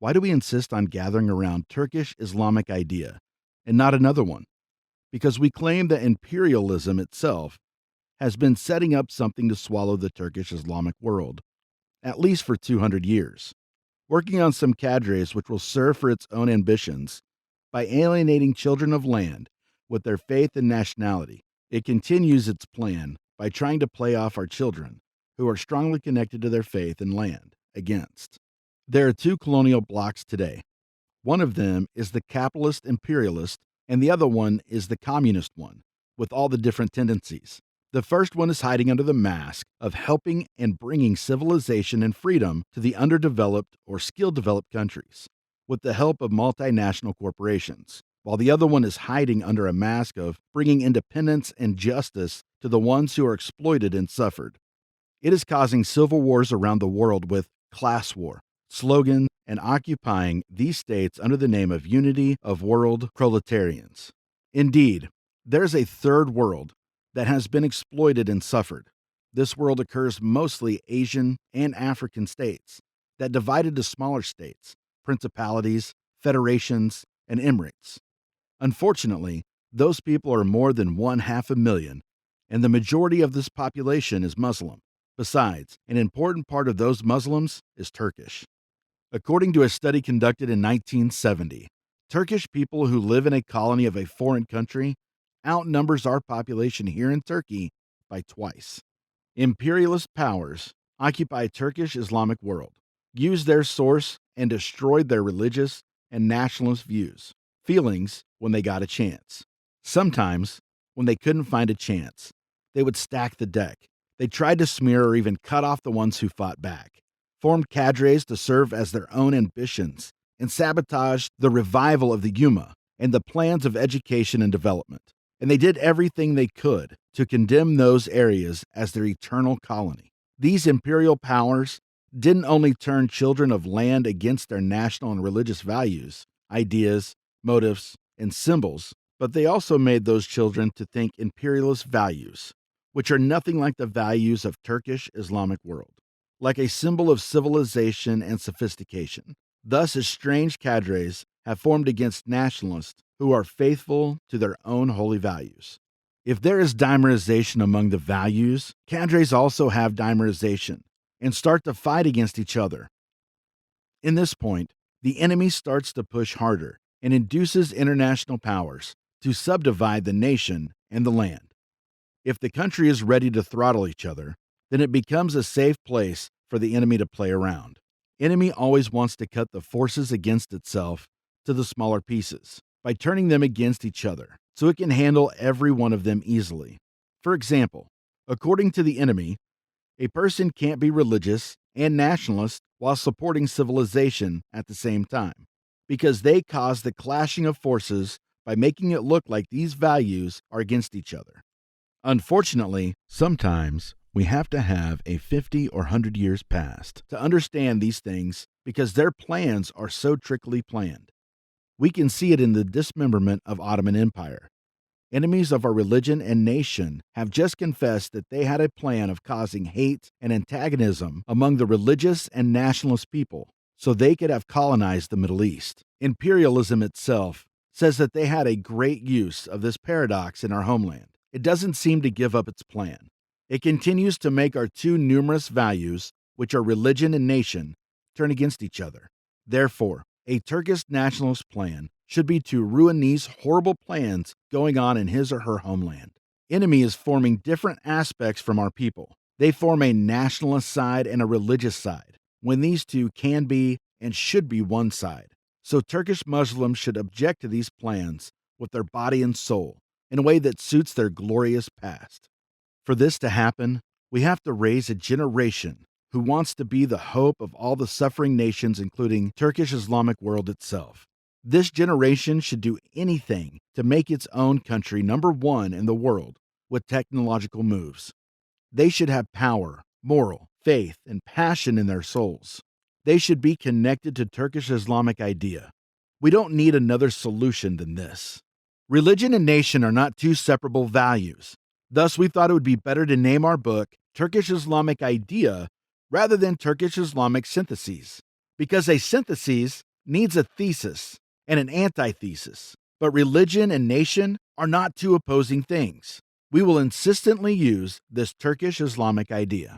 Why do we insist on gathering around Turkish-Islamic Idea and not another one? Because we claim that imperialism itself has been setting up something to swallow the Turkish-Islamic world, at least for 200 years, working on some cadres which will serve for its own ambitions by alienating children of land with their faith and nationality. It continues its plan by trying to play off our children, who are strongly connected to their faith and land, against. There are two colonial blocs today. One of them is the capitalist imperialist, and the other one is the communist one, with all the different tendencies. The first one is hiding under the mask of helping and bringing civilization and freedom to the underdeveloped or skill developed countries, with the help of multinational corporations, while the other one is hiding under a mask of bringing independence and justice to the ones who are exploited and suffered. It is causing civil wars around the world with class war, slogan, and occupying these states under the name of Unity of World Proletarians. Indeed, there's a third world that has been exploited and suffered. This world occurs mostly Asian and African states that divide into smaller states, principalities, federations, and emirates. Unfortunately, those people are more than 1/2 million, and the majority of this population is Muslim. Besides, an important part of those Muslims is Turkish. According to a study conducted in 1970, Turkish people who live in a colony of a foreign country outnumbers our population here in Turkey by twice. Imperialist powers occupy Turkish-Islamic world, used their source and destroyed their religious and nationalist views, feelings when they got a chance. Sometimes, when they couldn't find a chance, they would stack the deck. They tried to smear or even cut off the ones who fought back, formed cadres to serve as their own ambitions, and sabotaged the revival of the Yuma and the plans of education and development. And they did everything they could to condemn those areas as their eternal colony. These imperial powers didn't only turn children of land against their national and religious values, ideas, motives, and symbols, but they also made those children to think imperialist values, which are nothing like the values of Turkish-Islamic world, like a symbol of civilization and sophistication. Thus, estranged cadres have formed against nationalists who are faithful to their own holy values. If there is dimerization among the values, cadres also have dimerization and start to fight against each other. In this point, the enemy starts to push harder and induces international powers to subdivide the nation and the land. If the country is ready to throttle each other, then it becomes a safe place for the enemy to play around. Enemy always wants to cut the forces against itself to the smaller pieces by turning them against each other so it can handle every one of them easily. For example, according to the enemy, a person can't be religious and nationalist while supporting civilization at the same time, because they cause the clashing of forces by making it look like these values are against each other. Unfortunately, sometimes we have to have a 50 or 100 years past to understand these things because their plans are so trickily planned. We can see it in the dismemberment of Ottoman Empire. Enemies of our religion and nation have just confessed that they had a plan of causing hate and antagonism among the religious and nationalist people so they could have colonized the Middle East. Imperialism itself says that they had a great use of this paradox in our homeland. It doesn't seem to give up its plan. It continues to make our two numerous values, which are religion and nation, turn against each other. Therefore, a Turkish nationalist plan should be to ruin these horrible plans going on in his or her homeland. Enemy is forming different aspects from our people. They form a nationalist side and a religious side, when these two can be and should be one side. So Turkish Muslims should object to these plans with their body and soul in a way that suits their glorious past. For this to happen, we have to raise a generation who wants to be the hope of all the suffering nations, including Turkish-Islamic world itself. This generation should do anything to make its own country number one in the world with technological moves. They should have power, moral, faith, and passion in their souls. They should be connected to Turkish-Islamic Idea. We don't need another solution than this. Religion and nation are not two separable values. Thus, we thought it would be better to name our book Turkish-Islamic Idea rather than Turkish-Islamic Syntheses, because a synthesis needs a thesis and an antithesis, but religion and nation are not two opposing things. We will insistently use this Turkish Islamic idea.